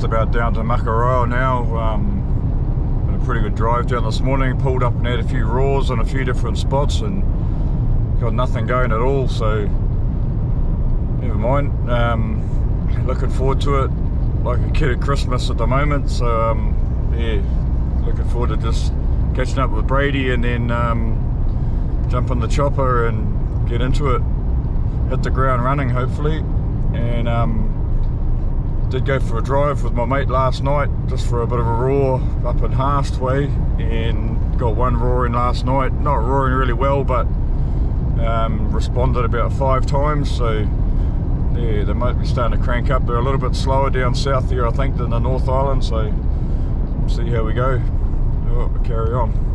just about down to Makaroa now. Been a pretty good drive down this morning. Pulled up and had a few roars on a few different spots and got nothing going at all, so never mind. Looking forward to it like a kid at Christmas at the moment, so yeah, looking forward to just catching up with Brady and then jump on the chopper and get into it, hit the ground running hopefully. And did go for a drive with my mate last night just for a bit of a roar up in Haast way, and got one roar in last night, not roaring really well, but responded about 5 times, so yeah, they might be starting to crank up. They're a little bit slower down south here I think than the North Island, so see how we go. Oh, carry on.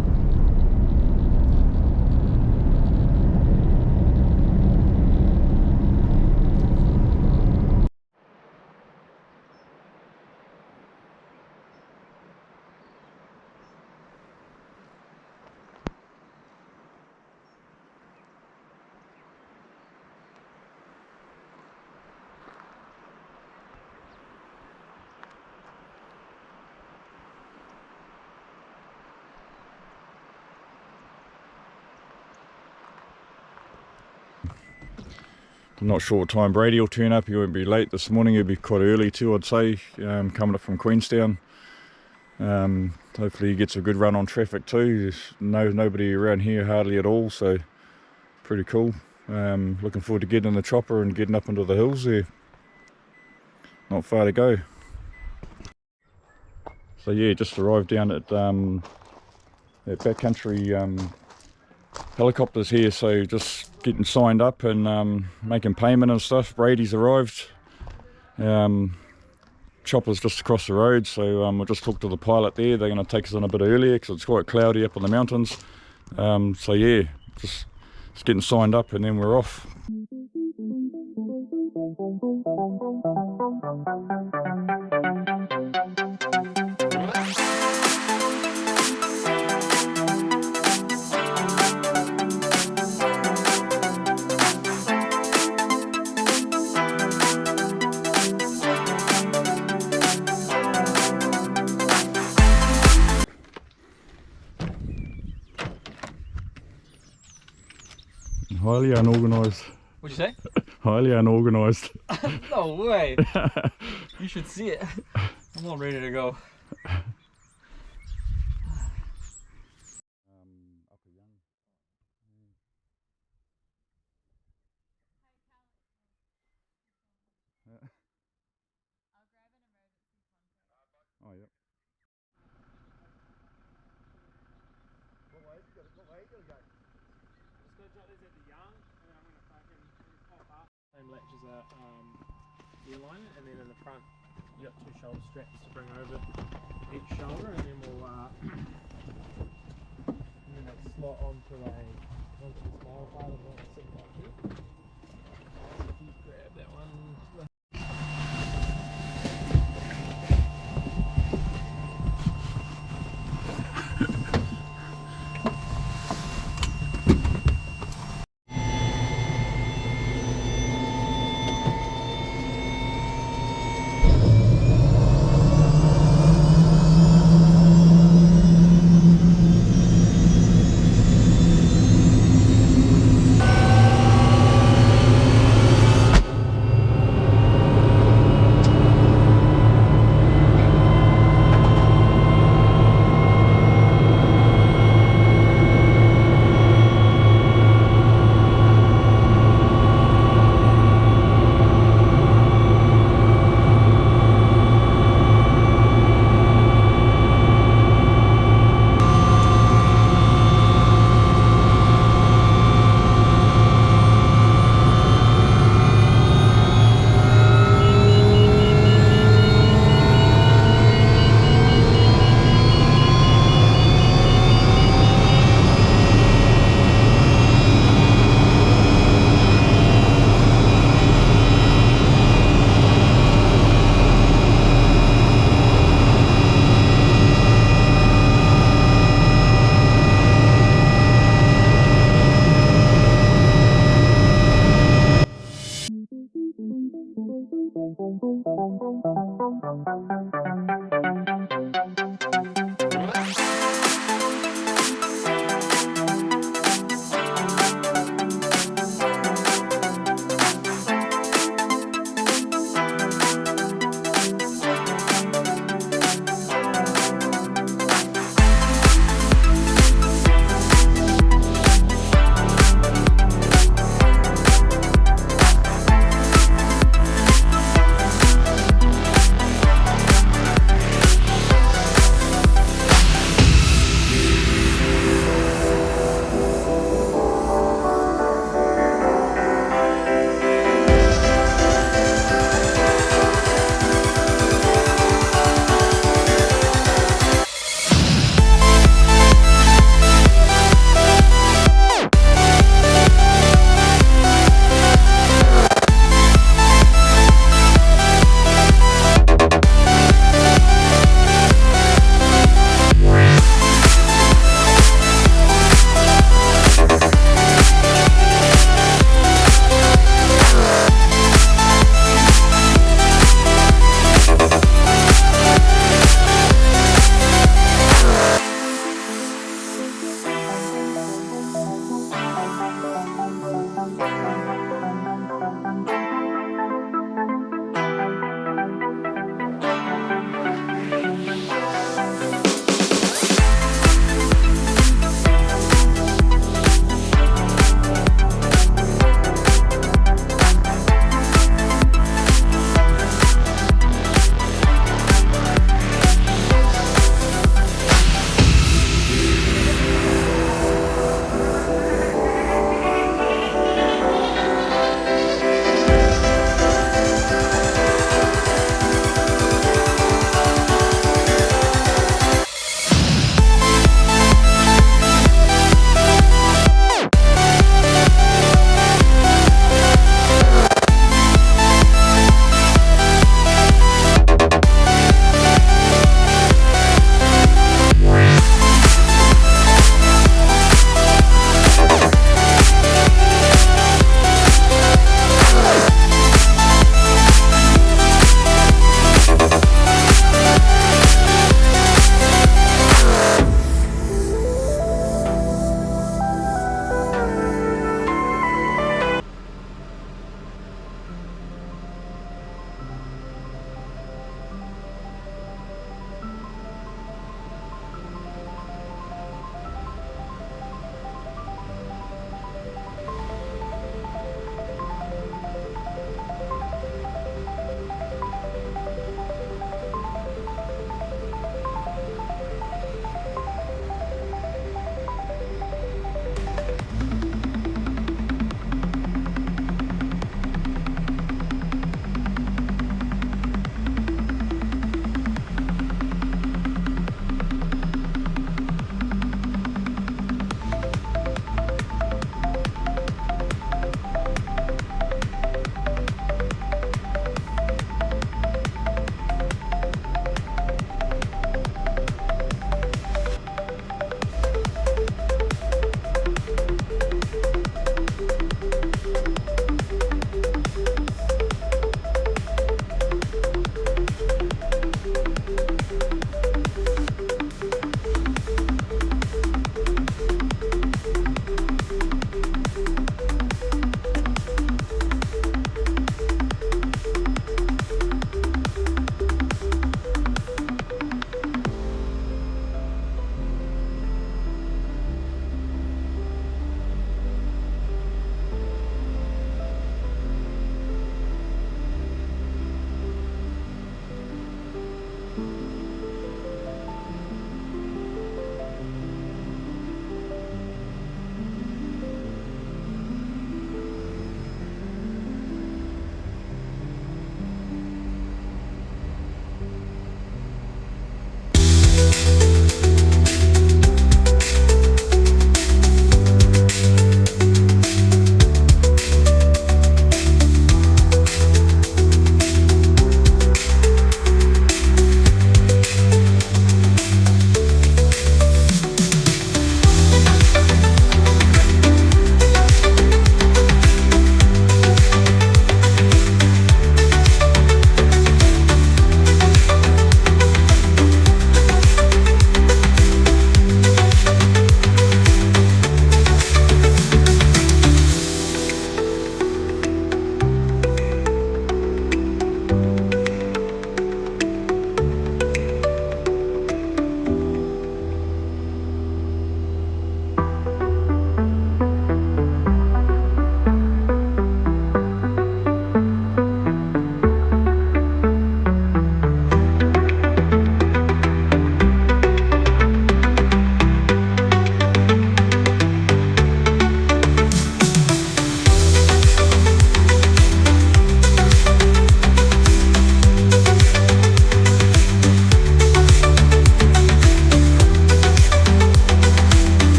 I'm not sure what time Brady will turn up. He won't be late this morning, he'll be quite early too, I'd say, coming up from Queenstown. Hopefully he gets a good run on traffic too. There's nobody around here hardly at all, so pretty cool. Looking forward to getting in the chopper and getting up into the hills there. Not far to go. So yeah, just arrived down at backcountry helicopters here, so just getting signed up and making payment and stuff. Brady's arrived. Chopper's just across the road, so we'll just talk to the pilot there. They're going to take us in a bit earlier because it's quite cloudy up on the mountains. So yeah, just getting signed up and then we're off. Highly unorganised. What'd you say? Highly unorganised. No way! You should see it. I'm all ready to go. Oh, yep. Same latch as a airliner, and then in the front you got 2 shoulder straps to bring over each shoulder, and then we'll and then they slot onto the smaller part of the sit back here. So if you grab that one.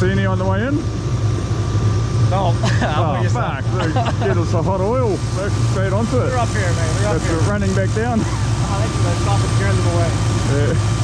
see any on the way in? No. Oh fuck, get us a hot oil, back straight onto it. They're up here, man. They're up That's here. it, running back down. Oh, thank you, man. Stop and scaring them away. Yeah.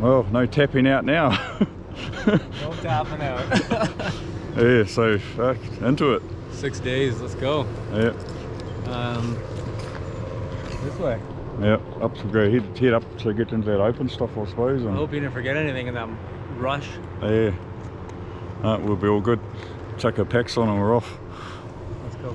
Well, no tapping out now. No tapping out. Yeah, so into it. 6 days, let's go. Yeah. This way. Yeah, up to go head up to get into that open stuff, I suppose. I And hope you didn't forget anything in that rush. yeah, we'll be all good. Chuck our packs on and we're off. Let's go.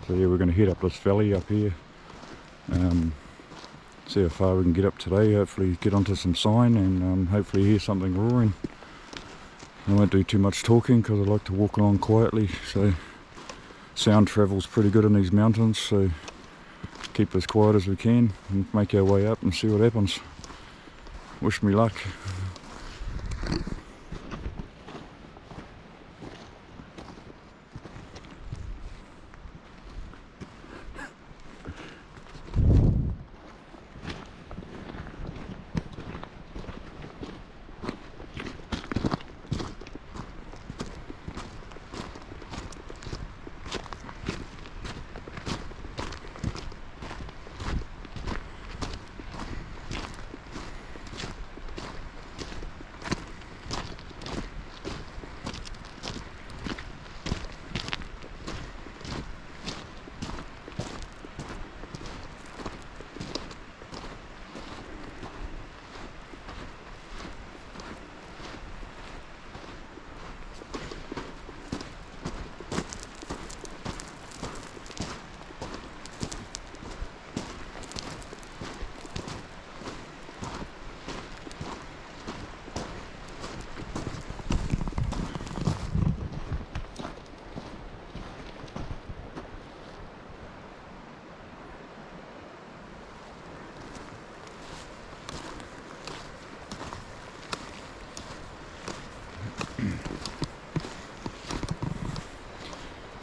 So yeah, we're going to head up this valley up here. See how far we can get up today. Hopefully get onto some sign and hopefully hear something roaring. I won't do too much talking because I like to walk along quietly. So sound travels pretty good in these mountains. So keep as quiet as we can and make our way up and see what happens. Wish me luck.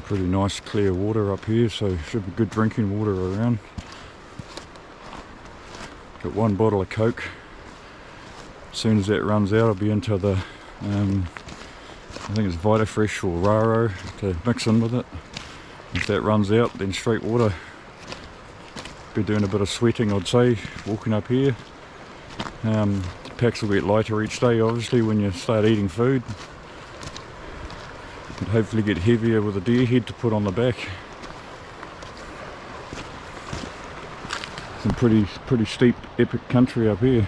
Pretty nice clear water up here, so should be good drinking water around. Got one bottle of Coke. As soon as that runs out, I'll be into the I think it's Vitafresh or Raro to mix in with it. If that runs out, then straight water. Be doing a bit of sweating, I'd say, walking up here. The packs will get lighter each day, obviously, when you start eating food. And hopefully get heavier with a deer head to put on the back. Some pretty steep, epic country up here.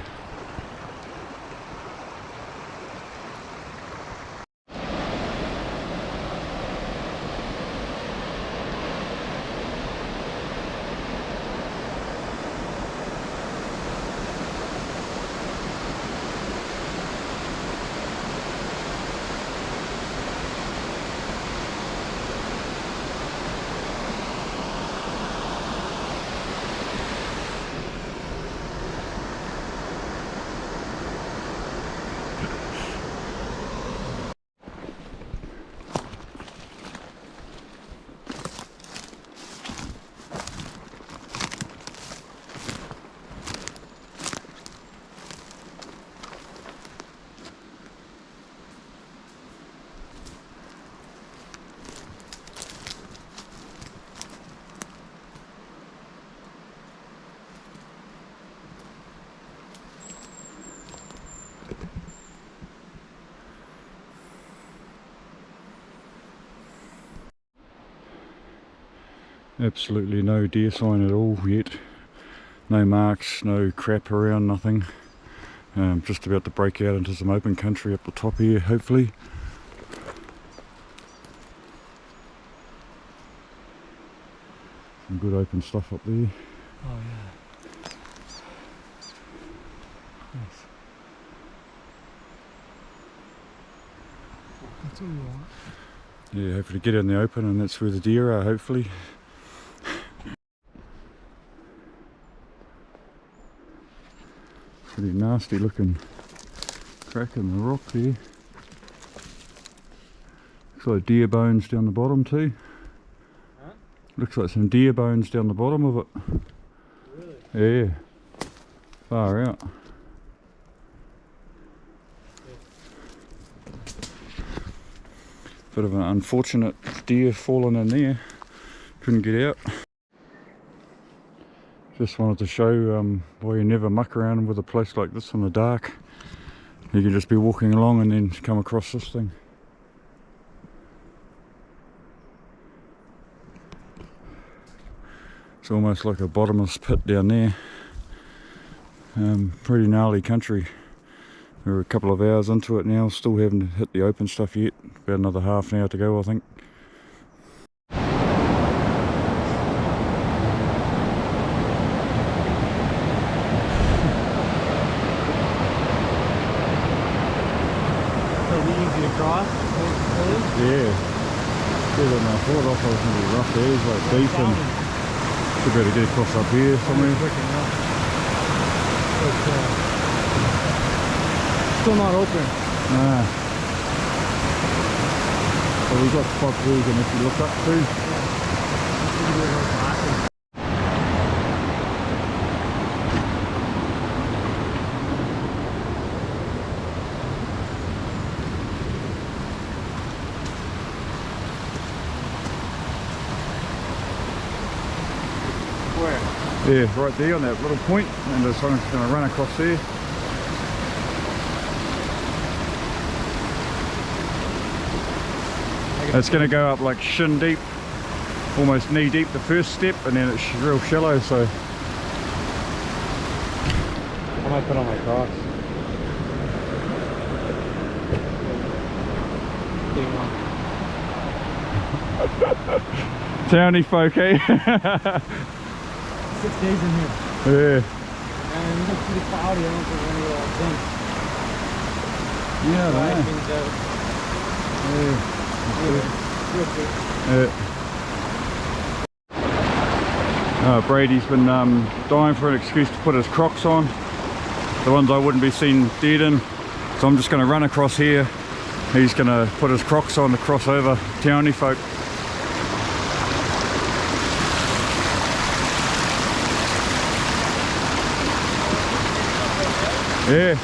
Absolutely no deer sign at all yet. No marks, no crap around, nothing. Just about to break out into some open country up the top here, hopefully. Some good open stuff up there. Oh yeah. Nice. That's what we want. Yeah, hopefully get in the open, and that's where the deer are, hopefully. Pretty nasty looking crack in the rock there. Looks like deer bones down the bottom too. Huh? Looks like some deer bones down the bottom of it. Really? Yeah. Far out. Bit of an unfortunate deer fallen in there. Couldn't get out. Just wanted to show why you never muck around with a place like this in the dark. You can just be walking along and then come across this thing. It's almost like a bottomless pit down there. Pretty gnarly country. We're a couple of hours into it now, still haven't hit the open stuff yet. About another half an hour to go, I think. Easy to cross. Yeah. Better than I thought. I thought it was going to be rough areas, like deep, and should be able to get across up here somewhere. Still not open. Nah. But we've got spots where you can actually look up too. Where? Yeah, right there on that little point, and I'm just going to run across there. It's going to go up like shin deep, almost knee deep the first step, and then it's real shallow, so I might put on my Crocs. towny folk, eh? 6 days in here. Yeah. And it looks pretty cloudy. I don't think we're going to get Yeah, dry I know. things out. Yeah. Real quick. Brady's been dying for an excuse to put his Crocs on. The ones I wouldn't be seen dead in. So I'm just going to run across here. He's going to put his Crocs on to cross over towny folk. Yeah.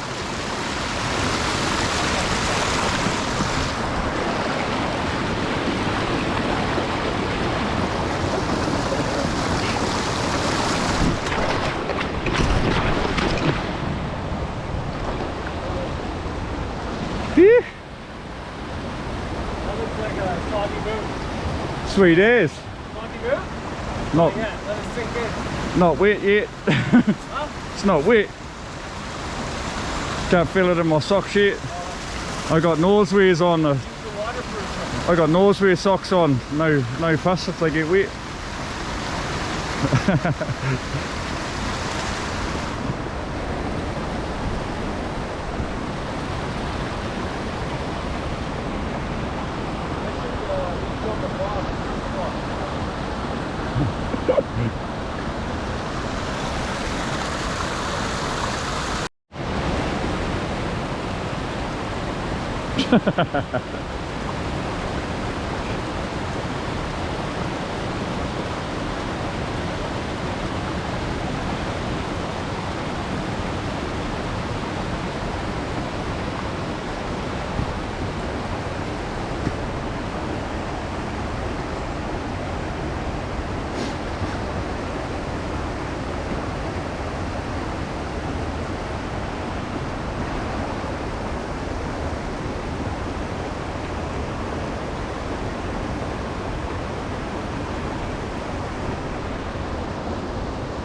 Phew. That looks like a soggy boot. Sweet as. Soggy boot? Not, Yeah, let it sink in. not wet yet. Huh? It's not wet. Can't feel it in my socks yet. I got Norsewears on. Use the waterproof. I got Norsewear socks on. No fuss if they get wet.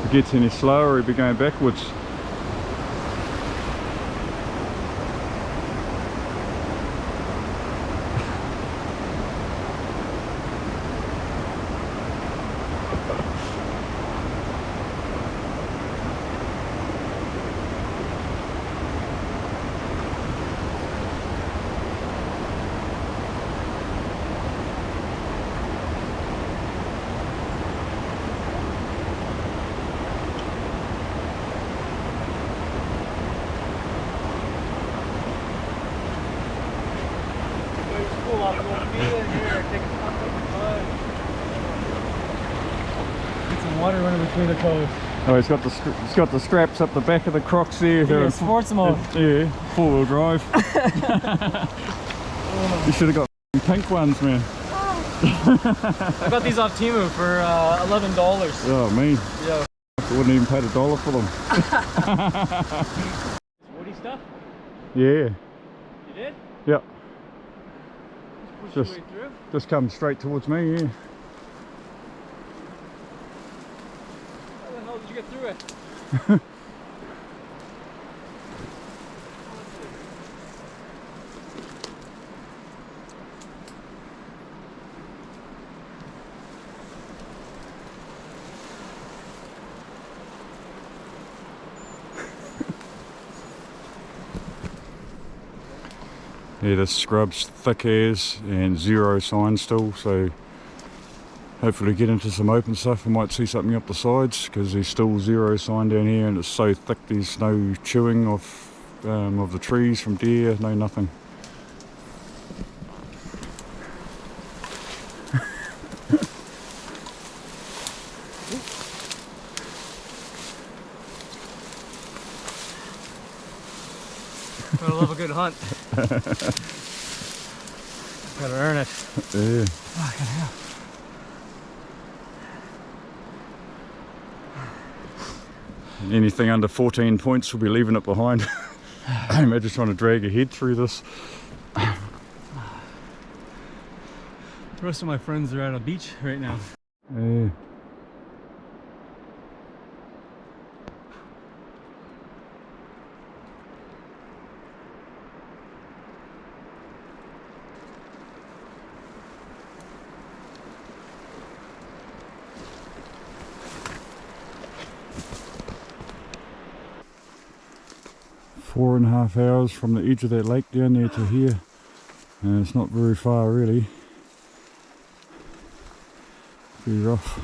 it gets any slower, he'll be going backwards. Get some water running between the toes. Oh, he's got the straps up the back of the Crocs there. Yeah, sports mode. Yeah, 4-wheel drive. You should have got pink ones, man. I got these off Temu for $11. Oh, man. Yeah. I wouldn't even pay $1 for them. Woody stuff? Yeah. You did? Yep. Push your way through? Just come straight towards me, yeah. How the hell did you get through it? Yeah, this scrub's thick as and 0 sign still, so hopefully get into some open stuff. We might see something up the sides because there's still 0 sign down here and it's so thick there's no chewing of the trees from deer, no nothing. Gotta love a good hunt. Gotta earn it. Yeah. Fucking hell. Anything under 14 points we'll be leaving it behind. Imagine trying to drag your head through this. The rest of my friends are at a beach right now. Yeah. Four and a half hours from the edge of that lake down there to here, and it's not very far really. Pretty rough.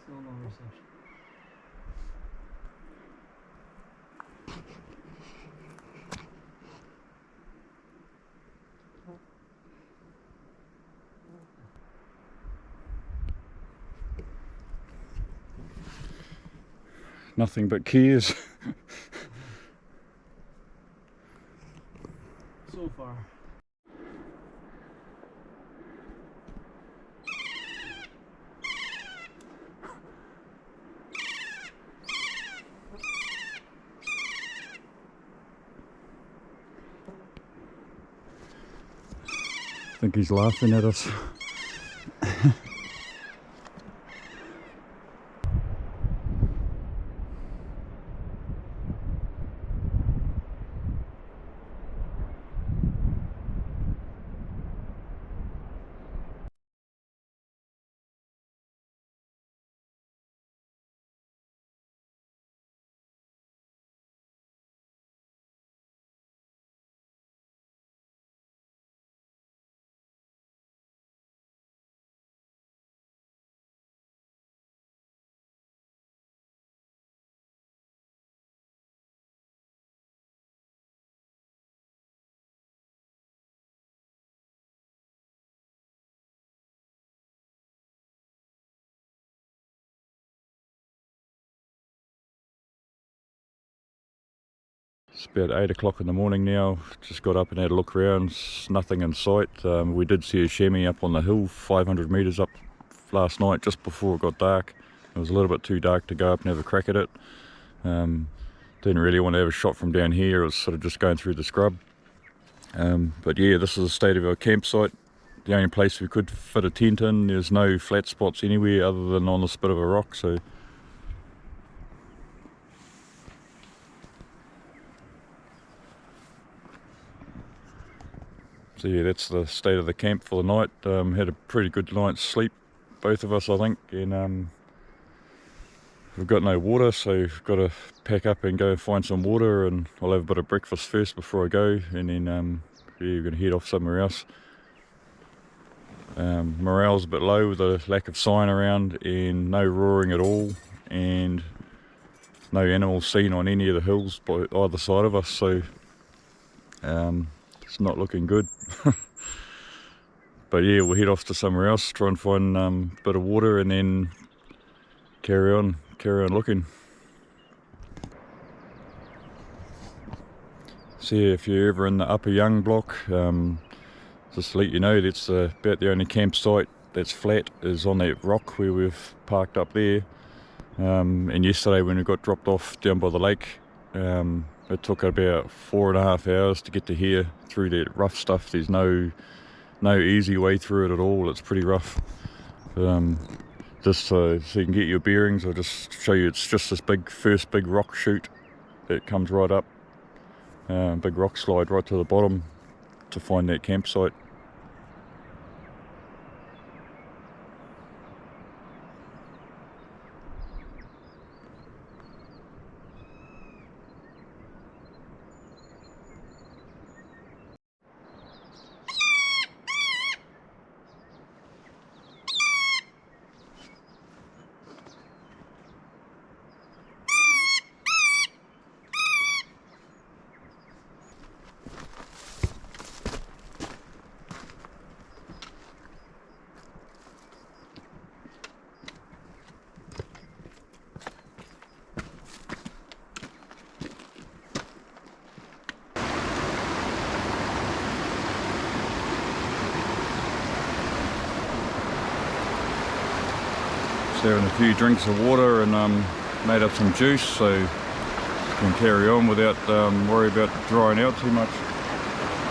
Still no reception. Nothing but keys. So far. I think he's laughing at us. It's about 8 o'clock in the morning now. Just got up and had a look around. There's nothing in sight. We did see a chamois up on the hill 500 metres up last night just before it got dark. It was a little bit too dark to go up and have a crack at it. Didn't really want to have a shot from down here. It was sort of just going through the scrub. But yeah, this is the state of our campsite. The only place we could fit a tent in. There's no flat spots anywhere other than on this bit of a rock, so So yeah, that's the state of the camp for the night. Had a pretty good night's sleep, both of us I think, and we've got no water, so we've got to pack up and go find some water, and I'll have a bit of breakfast first before I go, and then yeah, we're going to head off somewhere else. Morale's a bit low with the lack of sign around and no roaring at all, and no animals seen on any of the hills by either side of us, so it's not looking good. But yeah, we'll head off to somewhere else, try and find a bit of water, and then carry on looking. So yeah, if you're ever in the Upper Young block, just to let you know, that's about the only campsite that's flat is on that rock where we've parked up there. And yesterday when we got dropped off down by the lake, it took about 4.5 hours to get to here through that rough stuff. There's no easy way through it at all. It's pretty rough. Just so you can get your bearings, I'll just show you. It's just this first big rock chute that comes right up, big rock slide right to the bottom to find that campsite. Just having a few drinks of water and made up some juice, so can carry on without worry about drying out too much.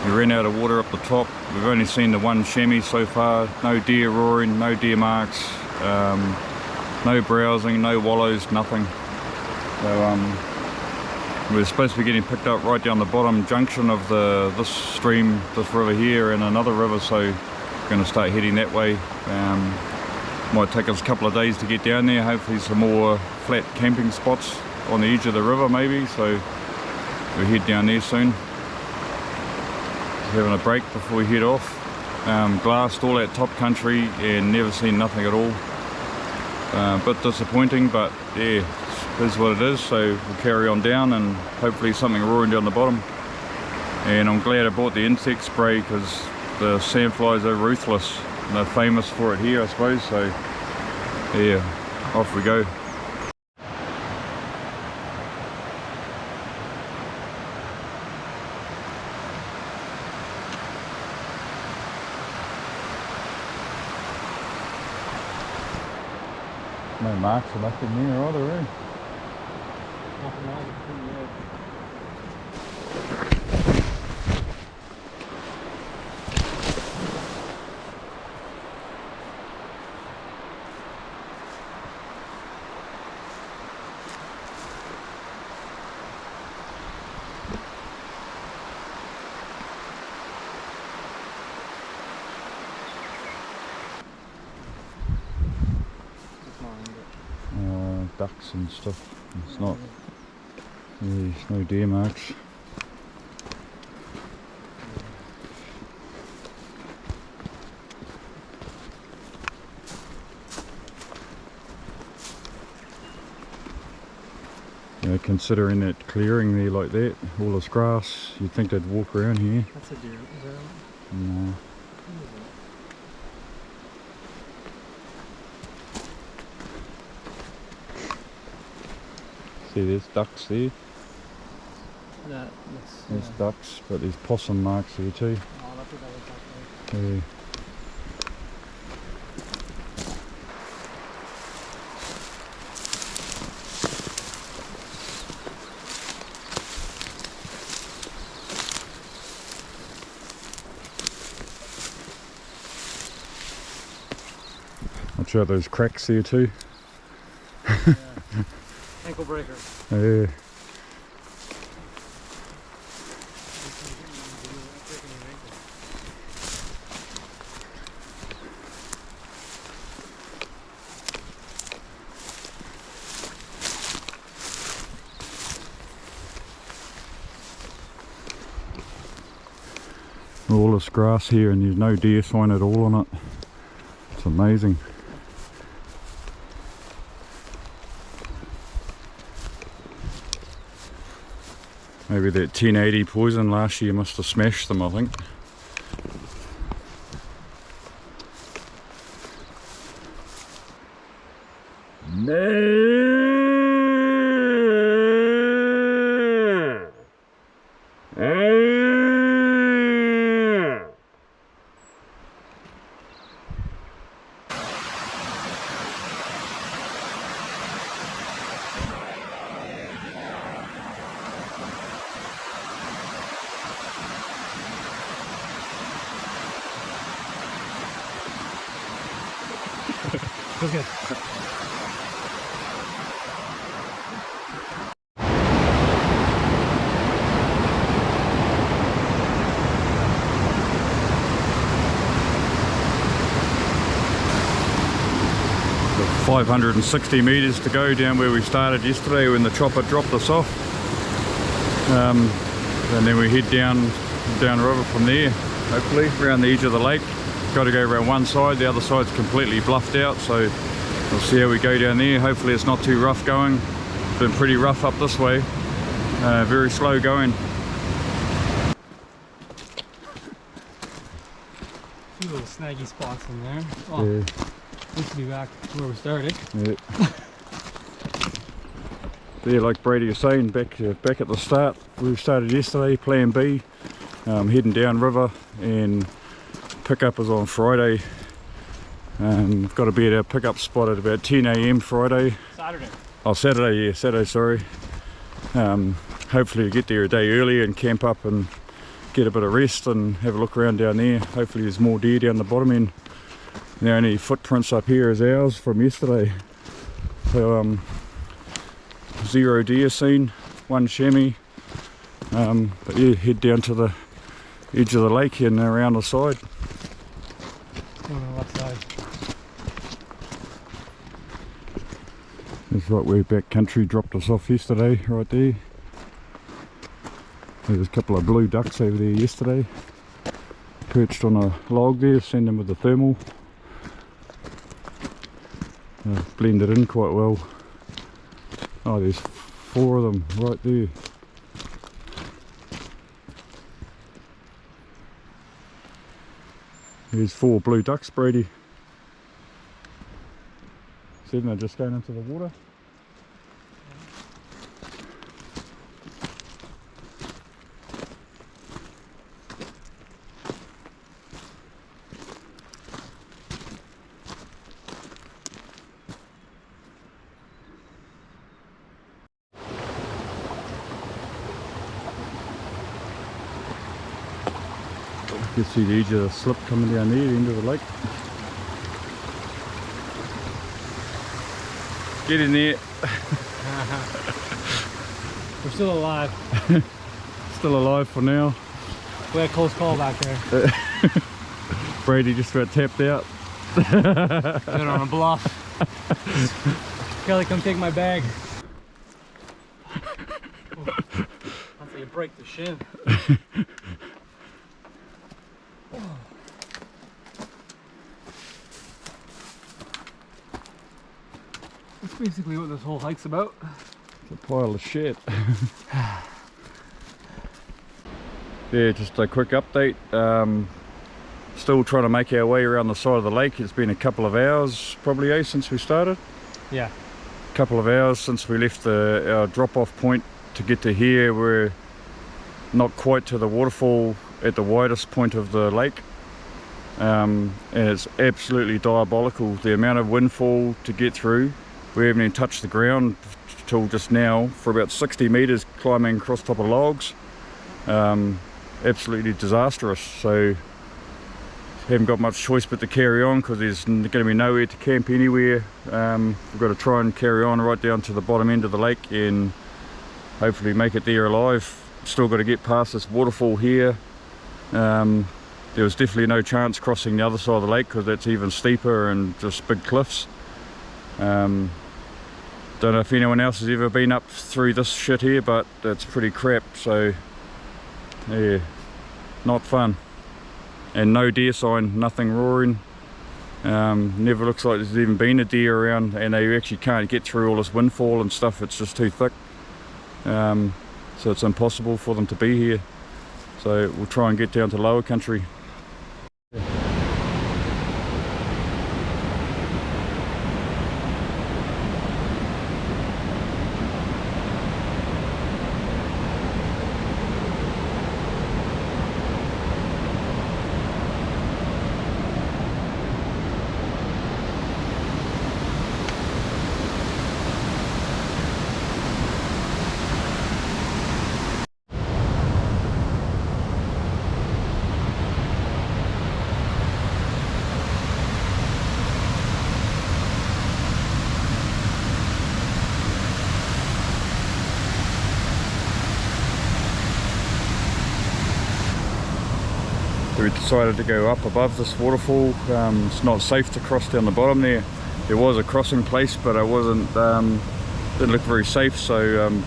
We ran out of water up the top. We've only seen the one chamois so far. No deer roaring, no deer marks, no browsing, no wallows, nothing. So we're supposed to be getting picked up right down the bottom junction of this stream, this river here, and another river, so we're going to start heading that way. Might take us a couple of days to get down there. Hopefully some more flat camping spots on the edge of the river maybe, so we'll head down there soon. Just having a break before we head off. Glassed all that top country and never seen nothing at all. A bit disappointing, but yeah, it is what it is, so we'll carry on down and hopefully something roaring down the bottom. And I'm glad I bought the insect spray because the sandflies are ruthless. They're famous for it here, I suppose, so yeah, off we go. No marks or nothing there either, eh? Nothing else, Ducks and stuff. It's not. There's no deer marks. Yeah, considering that clearing there like that, all this grass, you'd think they'd walk around here. That's a deer, is that? No. See, there's ducks there. There's ducks, but there's possum marks there too. Oh, that's what that looks like. Yeah. Watch out those cracks there too. Yeah. Ankle breaker. Yeah. All this grass here and there's no deer sign at all on it. It's amazing. Maybe that 1080 poison last year must have smashed them, I think. Okay. Got 560 metres to go down where we started yesterday when the chopper dropped us off. And then we head down river from there, hopefully, around the edge of the lake. Got to go around one side, the other side's completely bluffed out, so we'll see how we go down there. Hopefully it's not too rough going. It's been pretty rough up this way, very slow going. Two little snaggy spots in there. Oh, Yeah. used to be back where we started. Yeah. Yeah, like Brady was saying, back at the start, we started yesterday, plan B, heading down river, and pickup is on Friday. We've got to be at our pickup spot at about 10 AM Friday. Saturday. Oh, Saturday, yeah, Saturday, sorry. Hopefully we get there a day early and camp up and get a bit of rest and have a look around down there. Hopefully there's more deer down the bottom end. The only footprints up here is ours from yesterday. So 0 deer seen, 1 chamois. But yeah, head down to the edge of the lake and around the side. On the left side. That's right where backcountry dropped us off yesterday, right there. There's a couple of blue ducks over there yesterday. Perched on a log there, seen them with the thermal. Blended in quite well. Oh, there's 4 of them right there. There's 4 blue ducks, Brady. See them, they're just going into the water. You can see the edge of the slip coming down there, the end of the lake. Get in there. We're still alive. Still alive for now. We had a close call back there. Brady just about tapped out. They're on a bluff. Kelly, come take my bag. Until you break the shin. That's basically what this whole hike's about. It's a pile of shit. Yeah, just a quick update. Still trying to make our way around the side of the lake. It's been a couple of hours probably, since we started. Yeah. A couple of hours since we left our drop-off point to get to here. We're not quite to the waterfall at the widest point of the lake. And it's absolutely diabolical, the amount of windfall to get through. We haven't even touched the ground till just now for about 60 metres climbing across top of logs. Absolutely disastrous, so haven't got much choice but to carry on because there's going to be nowhere to camp anywhere. We've got to try and carry on right down to the bottom end of the lake and hopefully make it there alive. Still got to get past this waterfall here. There was definitely no chance crossing the other side of the lake because that's even steeper and just big cliffs. Don't know if anyone else has ever been up through this shit here, but it's pretty crap, so yeah, not fun. and no deer sign, nothing roaring. Never looks like there's even been a deer around, and they actually can't get through all this windfall and stuff. It's just too thick, so it's impossible for them to be here. So we'll try and get down to lower country. We decided to go up above this waterfall. It's not safe to cross down the bottom there. There was a crossing place, but it wasn't, didn't look very safe. So, and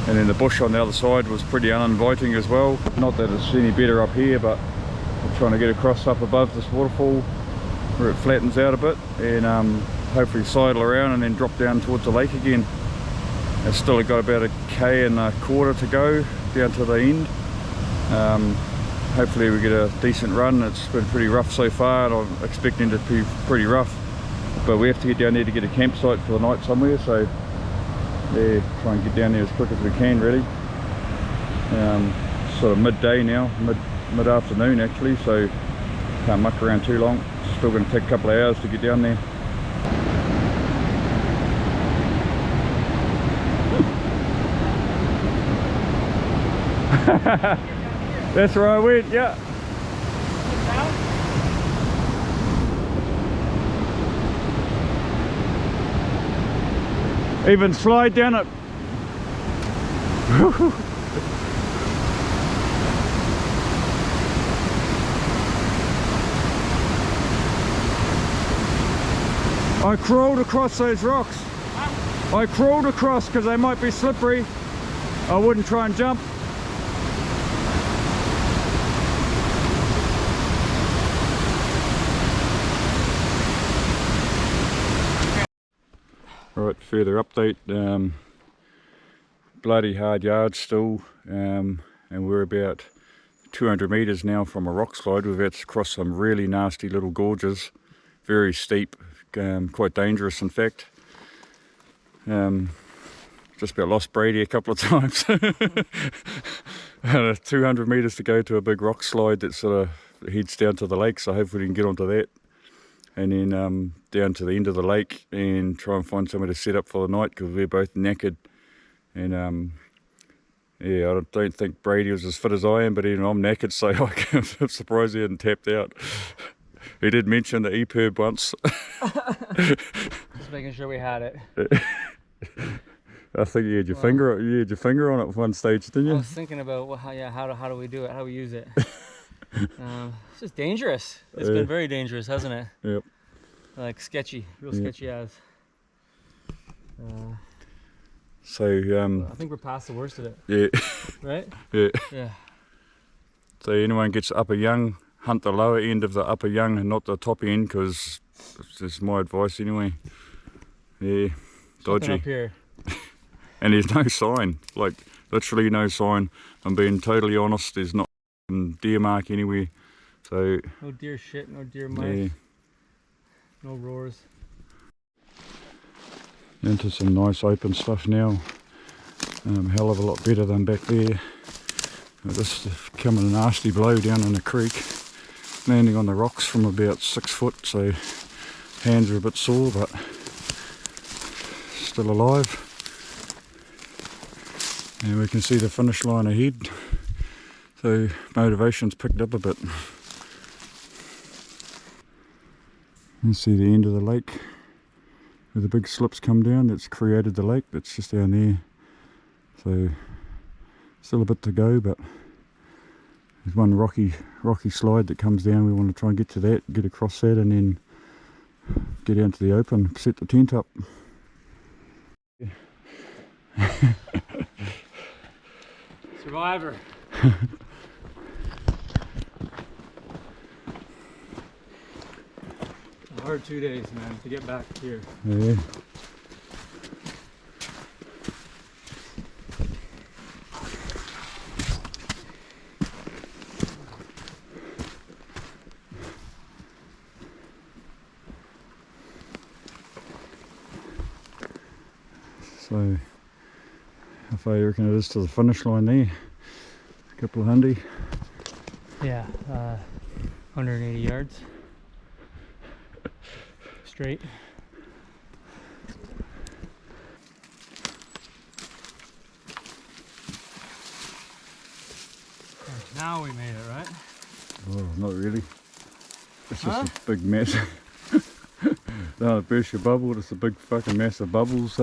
then the bush on the other side was pretty uninviting as well. Not that it's any better up here, but I'm trying to get across up above this waterfall where it flattens out a bit, and hopefully sidle around and then drop down towards the lake again. It's still got about 1.25 km to go down to the end. Hopefully we get a decent run. It's been pretty rough so far, and I'm expecting it to be pretty rough. But we have to get down there to get a campsite for the night somewhere, so yeah, try and get down there as quick as we can really. Sort of midday now, mid-afternoon actually, so can't muck around too long. Still going to take a couple of hours to get down there. That's where I went, yeah. Even slide down it. I crawled across those rocks. I crawled across because they might be slippery. I wouldn't try and jump. Right, further update, bloody hard yard still, and we're about 200 metres now from a rock slide. We've had to cross some really nasty little gorges, very steep, quite dangerous in fact. Just about lost Brady a couple of times. 200 metres to go to a big rock slide that sort of heads down to the lake, so hopefully we can get onto that. And then down to the end of the lake and try and find somewhere to set up for the night, because we're both knackered. And yeah, I don't think Brady was as fit as I am, but even I'm knackered, so I'm surprised he hadn't tapped out. He did mention the EPIRB once. Just making sure we had it. I think you had your finger on it at one stage, didn't you? I was thinking about how do we do it, how do we use it. It's just dangerous. It's been very dangerous, hasn't it? Yep. Like sketchy, real sketchy as. So I think we're past the worst of it. Yeah. Right? Yeah. Yeah. So anyone gets upper young, hunt the lower end of the upper young and not the top end, because that's my advice anyway. Yeah. Dodgy. Something up here. And there's no sign, like literally no sign. I'm being totally honest. There's not deer mark anywhere, so no deer shit, no deer mouth, yeah. No roars. Into some nice open stuff now. Hell of a lot better than back there. This is coming a nasty blow down in the creek, landing on the rocks from about 6 foot, so hands are a bit sore, but still alive. And we can see the finish line ahead. So motivation's picked up a bit. You can see the end of the lake where the big slips come down. That's created the lake. That's just down there. So still a bit to go, but there's one rocky slide that comes down. We want to try and get to that, get across that, and then get out to the open, set the tent up. Survivor. hard 2 days, man, to get back here. Yeah. So, how far you reckon it is to the finish line there? A couple of hundred. Yeah, 180 yards. Straight. Now we made it, right? Oh, not really. It's just a big mess. No, it burst your bubble. It's a big fucking mass of bubbles,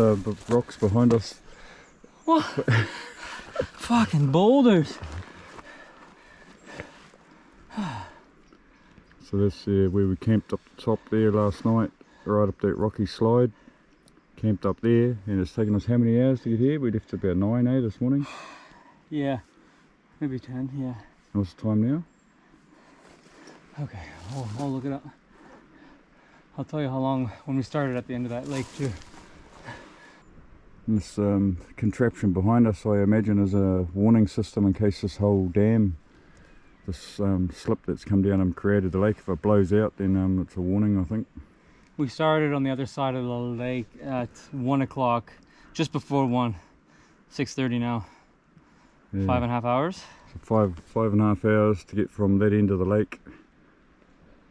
rocks behind us. What? Fucking boulders. So that's where we camped up the top there last night, right up that rocky slide. Camped up there, and it's taken us how many hours to get here? We left about 9, this morning. Yeah, maybe 10, yeah. What's the time now? Okay, I'll look it up. I'll tell you how long when we started at the end of that lake too. This contraption behind us, I imagine, is a warning system in case this whole dam, this slip that's come down and created the lake, if it blows out, then it's a warning, I think. We started on the other side of the lake at 1 o'clock, just before 1, 6:30 now. Yeah. 5.5 hours. So 5.5 hours to get from that end of the lake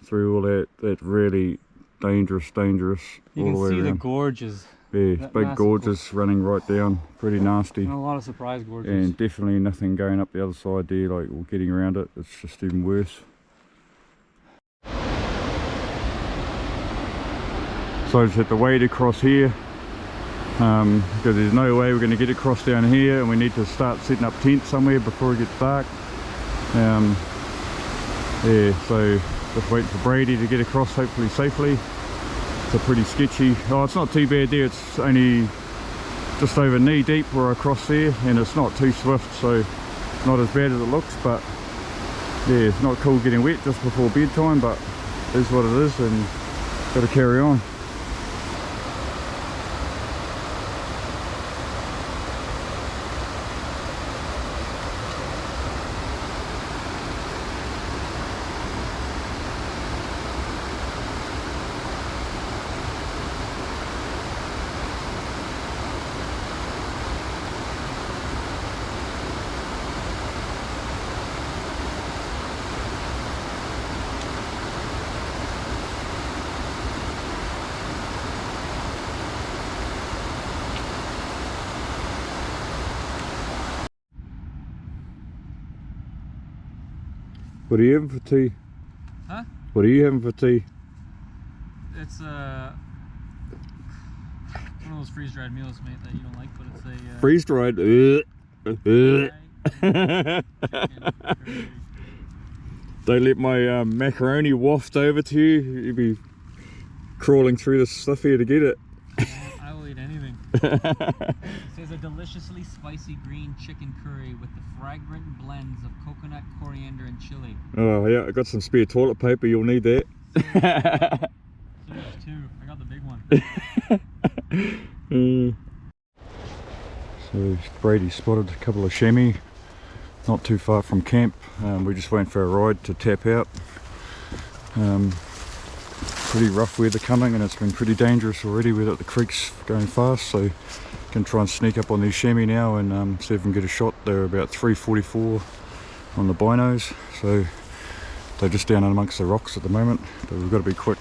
through all that really dangerous You all can the way see the around. gorges. Yeah, that big massive gorges running right down, pretty nasty. And a lot of surprise gorges. And definitely nothing going up the other side there, like, or getting around it. It's just even worse. So I just had to wade across here because there's no way we're going to get across down here, and we need to start setting up tents somewhere before it gets dark. Yeah, so just waiting for Brady to get across, hopefully safely. It's a pretty sketchy, oh, it's not too bad there, it's only just over knee deep where I cross there, and it's not too swift, so not as bad as it looks. But yeah, it's not cool getting wet just before bedtime, but it is what it is, and got to carry on. What are you having for tea? Huh? What are you having for tea? It's one of those freeze-dried meals, mate, that you don't like, but it's a Freeze-dried? Don't let my macaroni waft over to you. You'll be crawling through the stuff here to get it. I will eat anything. It says a deliciously spicy green chicken curry with the fragrant blends of coconut, coriander, and chili. Oh yeah, I got some spare toilet paper, you'll need that. So there's two. I got the big one. So Brady spotted a couple of chamois not too far from camp. We're just waiting for a ride to tap out. Pretty rough weather coming, and it's been pretty dangerous already with the creeks going fast, so can try and sneak up on these chamois now and see if we can get a shot. They're about 344 on the binos, so they're just down amongst the rocks at the moment, but we've got to be quick.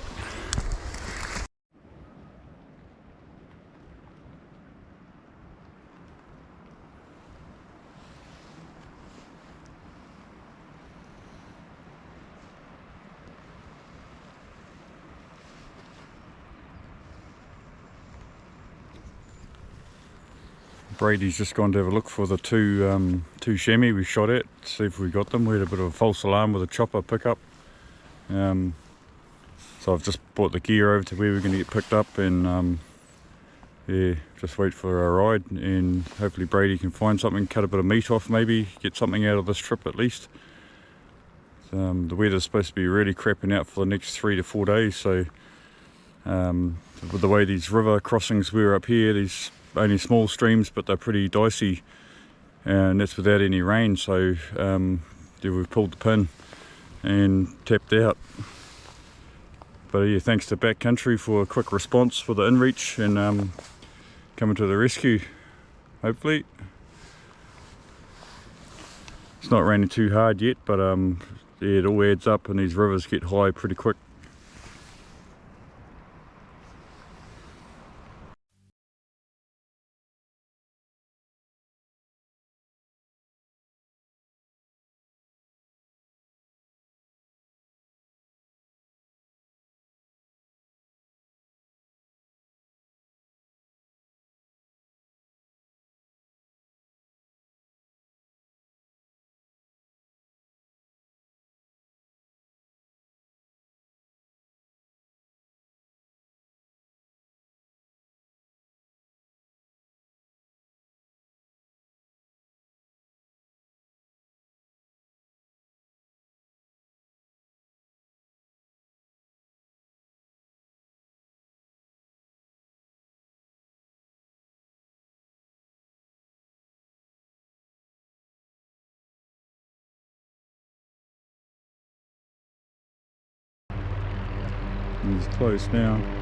Brady's just gone to have a look for the two chamois we shot at, see if we got them. We had a bit of a false alarm with a chopper pickup. So I've just brought the gear over to where we're going to get picked up, and yeah, just wait for our ride, and hopefully Brady can find something, cut a bit of meat off, maybe get something out of this trip at least. The weather's supposed to be really crapping out for the next 3 to 4 days, so With the way these river crossings were up here, these only small streams, but they're pretty dicey, and that's without any rain. So yeah, we've pulled the pin and tapped out. But yeah, thanks to Backcountry for a quick response for the inReach and coming to the rescue, hopefully. It's not raining too hard yet, but yeah, it all adds up and these rivers get high pretty quick. He's close now.